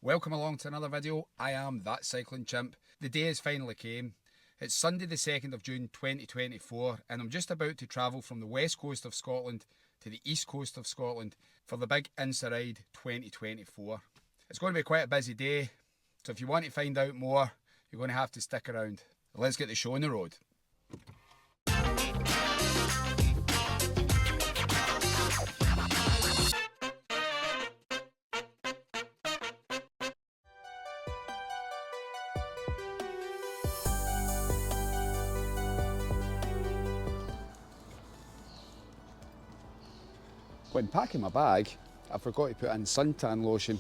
Welcome along to another video. I am that cycling chimp. The day has finally came. It's Sunday the 2nd of June 2024 and I'm just about to travel from the west coast of Scotland to the east coast of Scotland for the big Insta Ride 2024. It's going to be quite a busy day, so if you want to find out more, you're going to have to stick around. Let's get the show on the road. When packing my bag, I forgot to put in suntan lotion,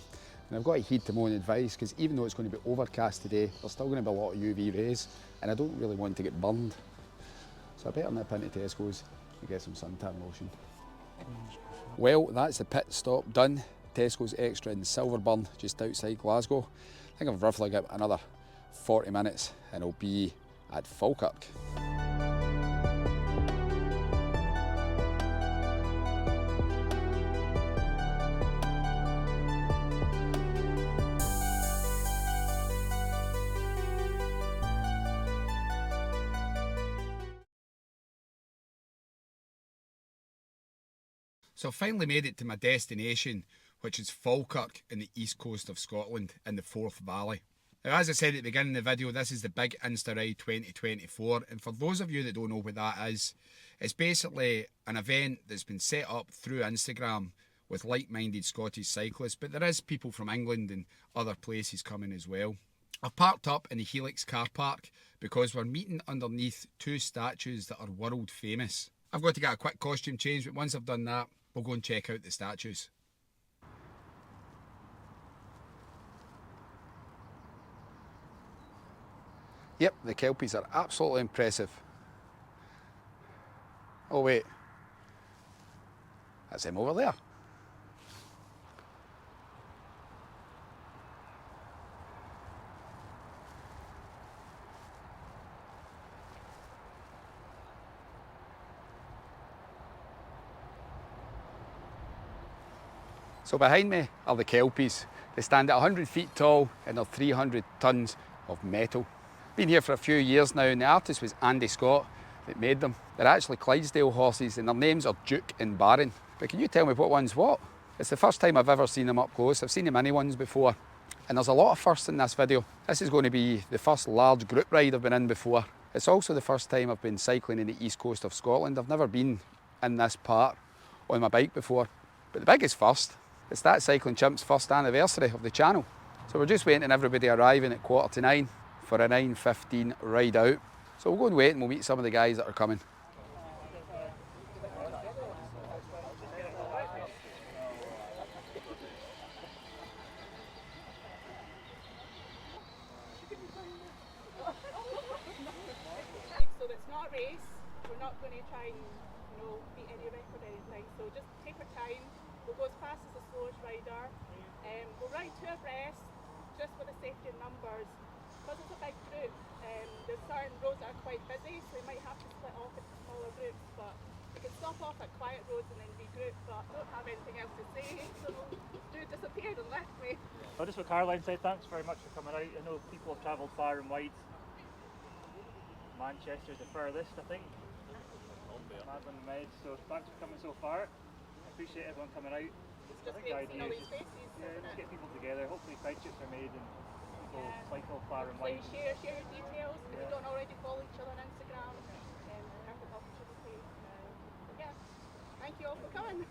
and I've got to heed to my own advice because even though it's going to be overcast today, there's still going to be a lot of UV rays and I don't really want to get burned. So I better nip into Tesco's and get some suntan lotion. Well, that's the pit stop done. Tesco's Extra in Silverburn, just outside Glasgow. I think I've roughly got another 40 minutes and I'll be at Falkirk. So I finally made it to my destination, which is Falkirk in the east coast of Scotland in the Forth Valley. Now, as I said at the beginning of the video, this is the big Insta Ride 2024, and for those of you that don't know what that is, it's basically an event that's been set up through Instagram with like-minded Scottish cyclists, but there is people from England and other places coming as well. I've parked up in the Helix car park because we're meeting underneath two statues that are world famous. I've got to get a quick costume change, but once I've done that, we'll go and check out the statues. Yep, the Kelpies are absolutely impressive. Oh wait, that's them over there. So behind me are the Kelpies. They stand at 100 feet tall and they're 300 tonnes of metal. Been here for a few years now and the artist was Andy Scott that made them. They're actually Clydesdale horses and their names are Duke and Baron. But can you tell me what one's what? It's the first time I've ever seen them up close. I've seen the mini ones before. And there's a lot of firsts in this video. This is going to be the first large group ride I've been in before. It's also the first time I've been cycling in the east coast of Scotland. I've never been in this part on my bike before. But the biggest first, it's that cycling chimp's first anniversary of the channel. So we're just waiting on everybody arriving at 8:45 for a 9:15 ride out. So we'll go and wait and we'll meet some of the guys that are coming. So it's not a race. We're not going to try and beat any record or anything. So just take our time. We'll go as fast as the slowest rider. We'll ride two abreast, just for the safety of numbers. Because it's a big group, there's certain roads that are quite busy, so we might have to split off into smaller groups. But we can stop off at quiet roads and then regroup. But I don't have anything else to say, so Stu disappeared and left me. Well, just what Caroline said, thanks very much for coming out. I know people have travelled far and wide. Manchester's the furthest, I think. Madeline and Med, so thanks for coming so far. I appreciate everyone coming out. It's just great to see all these faces. Just get people together. Hopefully friendships are made and people cycle far and So wide. share your details. If you don't already follow each other on Instagram, perfect opportunity. Yeah, thank you all for coming.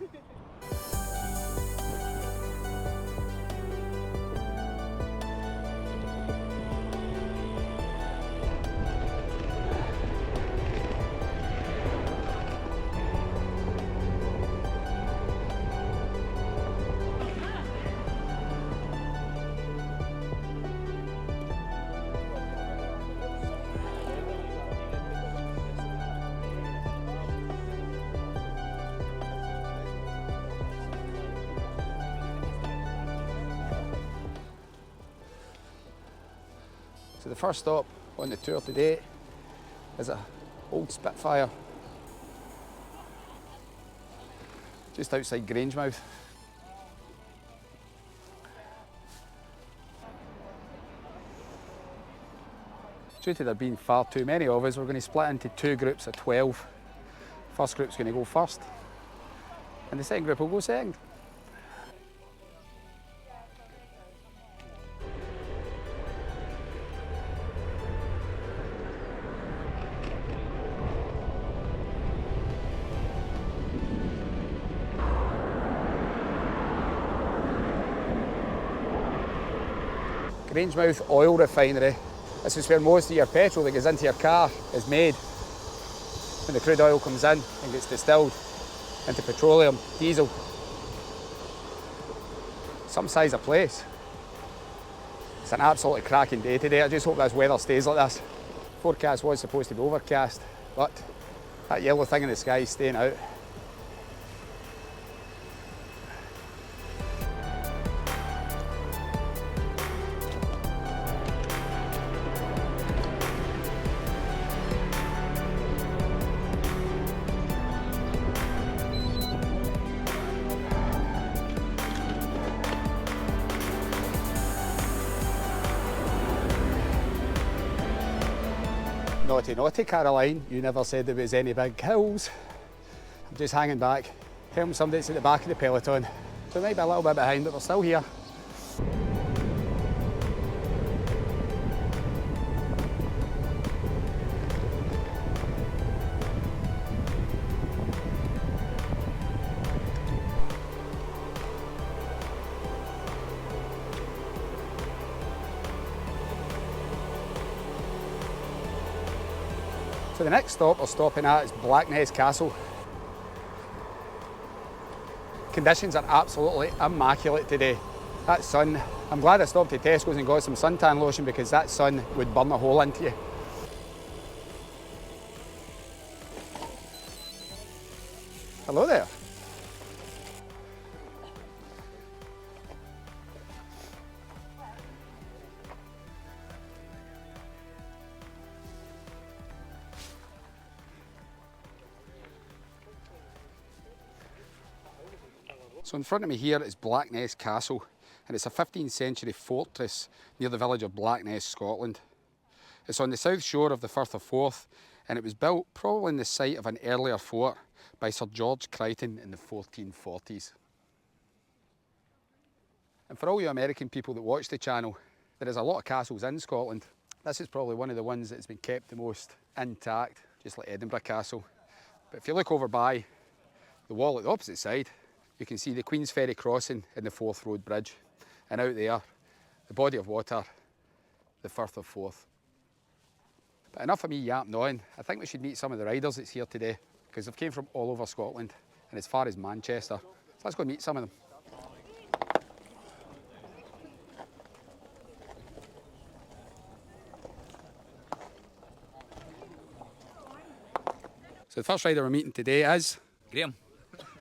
So the first stop on the tour today is a old Spitfire just outside Grangemouth. Due to there being far too many of us, we're going to split into 2 groups of 12. First group's going to go first, and the second group will go second. Grangemouth oil refinery. This is where most of your petrol that goes into your car is made. When the crude oil comes in and gets distilled into petroleum, diesel. Some size of place. It's an absolutely cracking day today. I just hope this weather stays like this. Forecast was supposed to be overcast, but that yellow thing in the sky is staying out. Naughty, naughty, Caroline. You never said there was any big hills. I'm just hanging back, helping somebody that's at the back of the peloton. So we might be a little bit behind, but we're still here. So the next stop we're stopping at is Blackess Castle. Conditions are absolutely immaculate today. That sun, I'm glad I stopped at Tesco's and got some suntan lotion because that sun would burn a hole into you. Hello there. So in front of me here is Blackess Castle, and it's a 15th century fortress near the village of Blackness, Scotland. It's on the south shore of the Firth of Forth, and it was built probably in the site of an earlier fort by Sir George Crichton in the 1440s. And for all you American people that watch the channel, there is a lot of castles in Scotland. This is probably one of the ones that's been kept the most intact, just like Edinburgh Castle. But if you look over by the wall at the opposite side, you can see the Queensferry crossing in the Forth Road Bridge, and out there, the body of water, the Firth of Forth. But enough of me yapping on. I think we should meet some of the riders that's here today, because they've came from all over Scotland and as far as Manchester. So let's go meet some of them. So the first rider we're meeting today is Graham.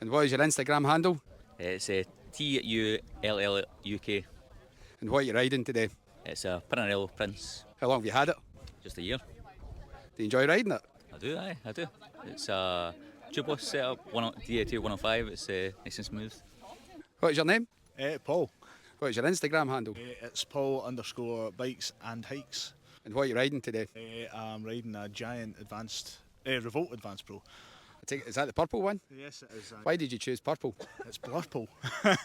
And what is your Instagram handle? It's TULLUK. And what are you riding today? It's a Pinarello Prince. How long have you had it? Just a year. Do you enjoy riding it? I do, aye, I do. It's a tubeless setup, DA2 105. It's nice and smooth. What is your name? Paul. What is your Instagram handle? It's Paul_bikes and hikes. And what are you riding today? I'm riding a giant Revolt Advanced Pro. Is that the purple one? Yes, it is. Why did you choose purple? It's purple. It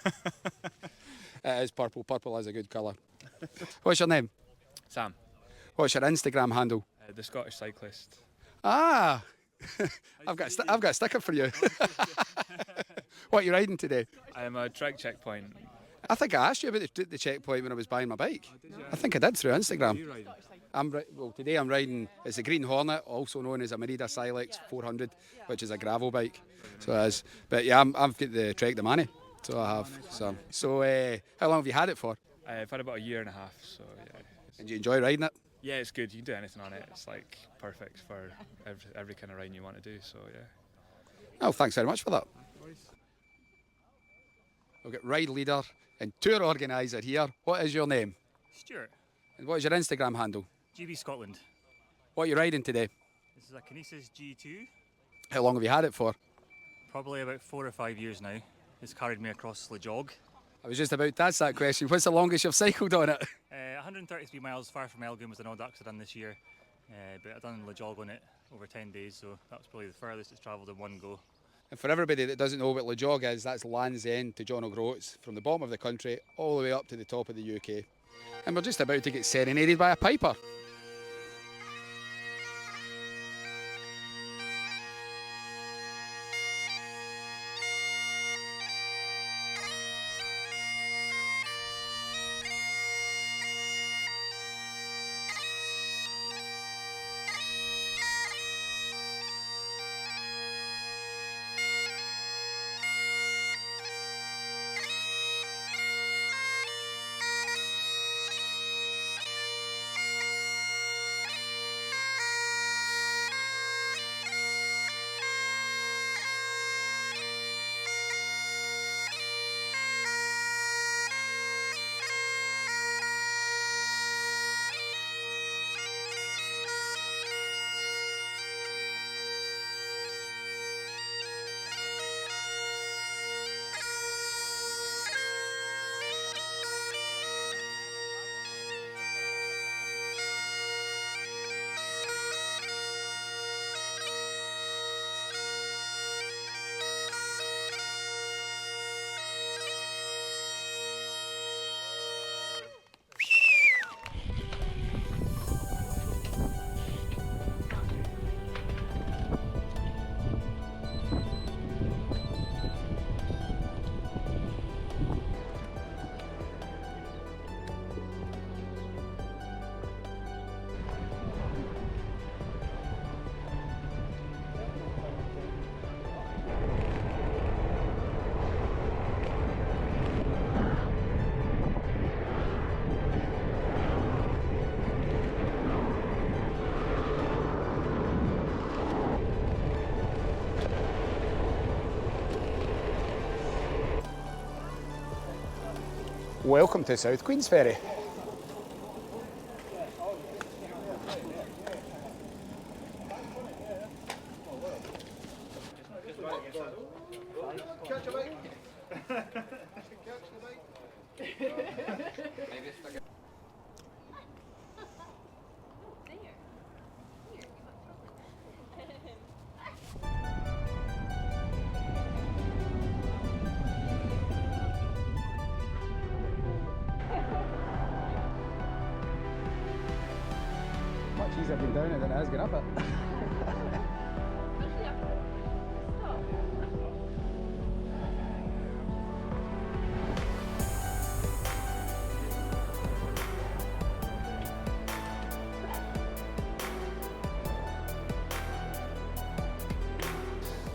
is purple. Purple is a good colour. What's your name? Sam, What's your Instagram handle? the Scottish Cyclist. Ah! I've got a sticker for you. What are you riding today? I am a Trek Checkpoint. I think I asked you about the checkpoint when I was buying my bike. I think I did through Instagram. Today I'm riding, it's a Green Hornet, also known as a Merida Silex 400, which is a gravel bike. So it is. But yeah, I've got the Trek the Money, so I have. So how long have you had it for? I've had about a year and a half, so yeah. And do you enjoy riding it? Yeah, it's good. You can do anything on it. It's like perfect for every kind of riding you want to do, so yeah. Oh, thanks very much for that. We've got ride leader and tour organiser here. What is your name? Stuart, And what is your Instagram handle? GB Scotland. What are you riding today? This is a Kinesis G2, How long have you had it for? probably about 4 or 5 years now. It's carried me across the jog. I was just about to ask that question. What's the longest you've cycled on it? 133 miles far from Elgin was an odd accident this year. but I've done the jog on it over 10 days, so that was probably the furthest it's travelled in one go. And for everybody that doesn't know what Le Jog is, that's Land's End to John O'Groats, from the bottom of the country all the way up to the top of the UK. And we're just about to get serenaded by a piper. Welcome to South Queensferry. Much easier going down it than it is going up it.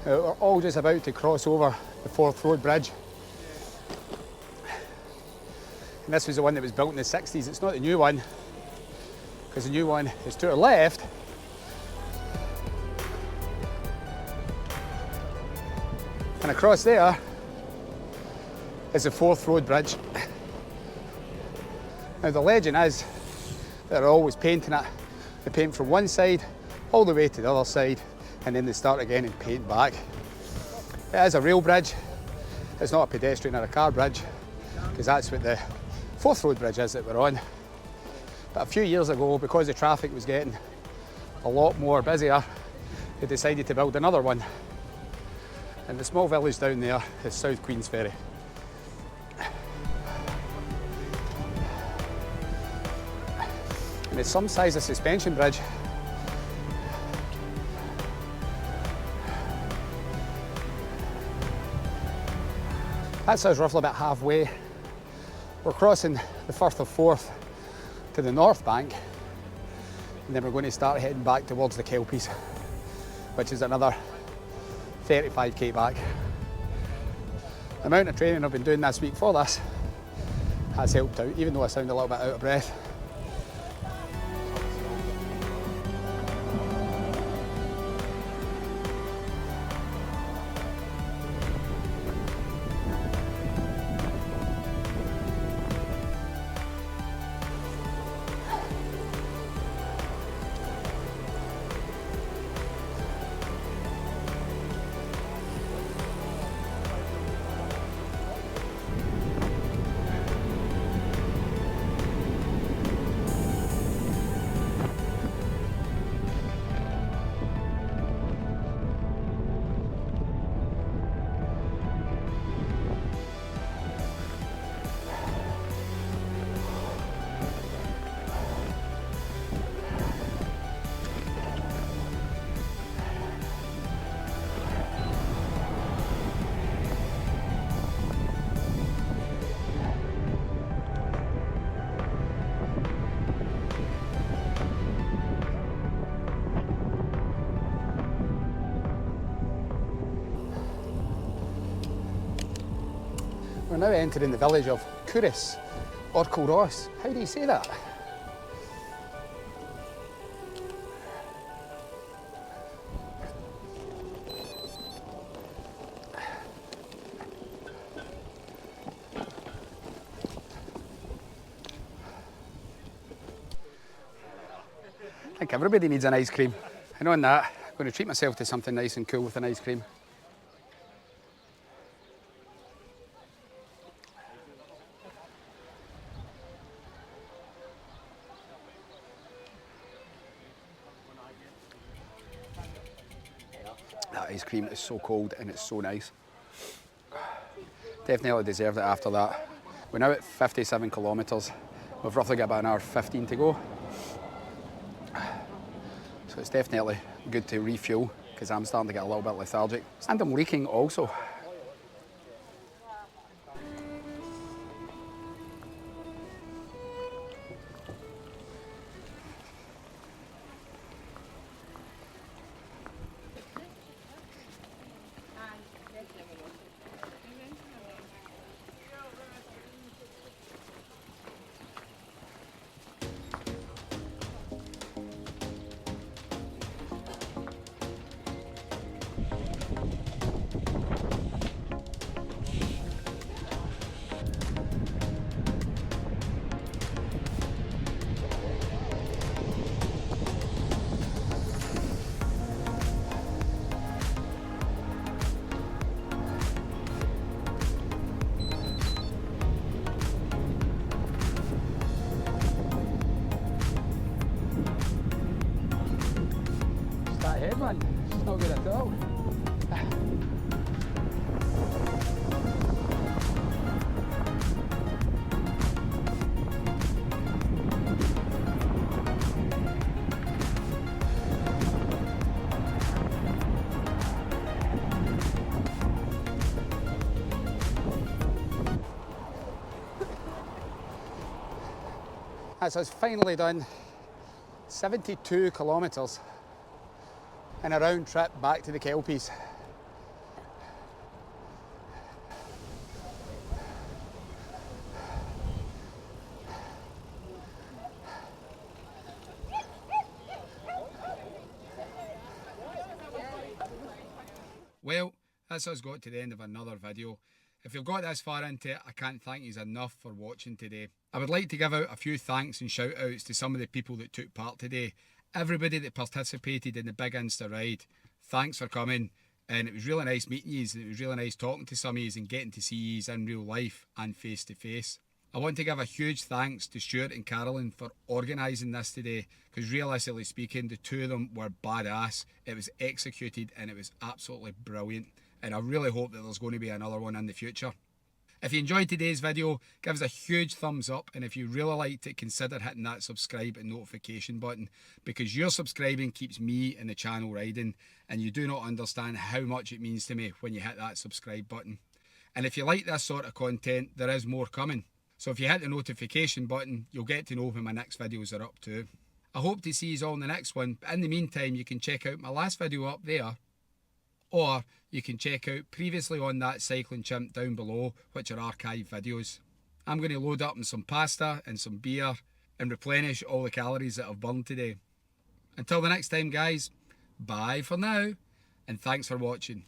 We're all just about to cross over the Forth Road Bridge. And this was the one that was built in the 60s. It's not the new one, because the new one is to our left. And across there is the Forth Road Bridge. Now the legend is that they're always painting it. They paint from one side all the way to the other side, and then they start again and paint back. It is a rail bridge. It's not a pedestrian or a car bridge, because that's what the Forth Road Bridge is that we're on. But a few years ago, because the traffic was getting a lot more busier, they decided to build another one. And the small village down there is South Queensferry. And it's some size of suspension bridge. That's us roughly about halfway. We're crossing the Firth of Forth to the north bank, and then we're going to start heading back towards the Kelpies, which is another 35k back. The amount of training I've been doing this week for this has helped out, even though I sound a little bit out of breath. We're now entering the village of Culross, or Culross. How do you say that? I think everybody needs an ice cream. And on that, I'm going to treat myself to something nice and cool with an ice cream. That ice cream is so cold and it's so nice. Definitely deserved it after that. We're now at 57 kilometres. We've roughly got about an hour 15 to go. So it's definitely good to refuel because I'm starting to get a little bit lethargic. And I'm leaking also. Man, it's not good at all. That's us finally done 72 kilometres. And a round trip back to the Kelpies. Well, that's us got to the end of another video. If you've got this far into it, I can't thank you enough for watching today. I would like to give out a few thanks and shout outs to some of the people that took part today. Everybody that participated in the big Insta ride, thanks for coming, and it was really nice meeting you, and it was really nice talking to some of you and getting to see you in real life and face to face. I want to give a huge thanks to Stuart and Carolyn for organising this today, because realistically speaking, the two of them were badass. It was executed and it was absolutely brilliant, and I really hope that there's going to be another one in the future. If you enjoyed today's video, give us a huge thumbs up, and if you really liked it, consider hitting that subscribe and notification button, because your subscribing keeps me and the channel riding, and you do not understand how much it means to me when you hit that subscribe button. And if you like this sort of content, there is more coming. So if you hit the notification button, you'll get to know when my next videos are up to. I hope to see you all in the next one, but in the meantime, you can check out my last video up there, or you can check out previously on that cycling chimp down below, which are archived videos. I'm going to load up on some pasta and some beer and replenish all the calories that I've burned today. Until the next time guys, bye for now, and thanks for watching.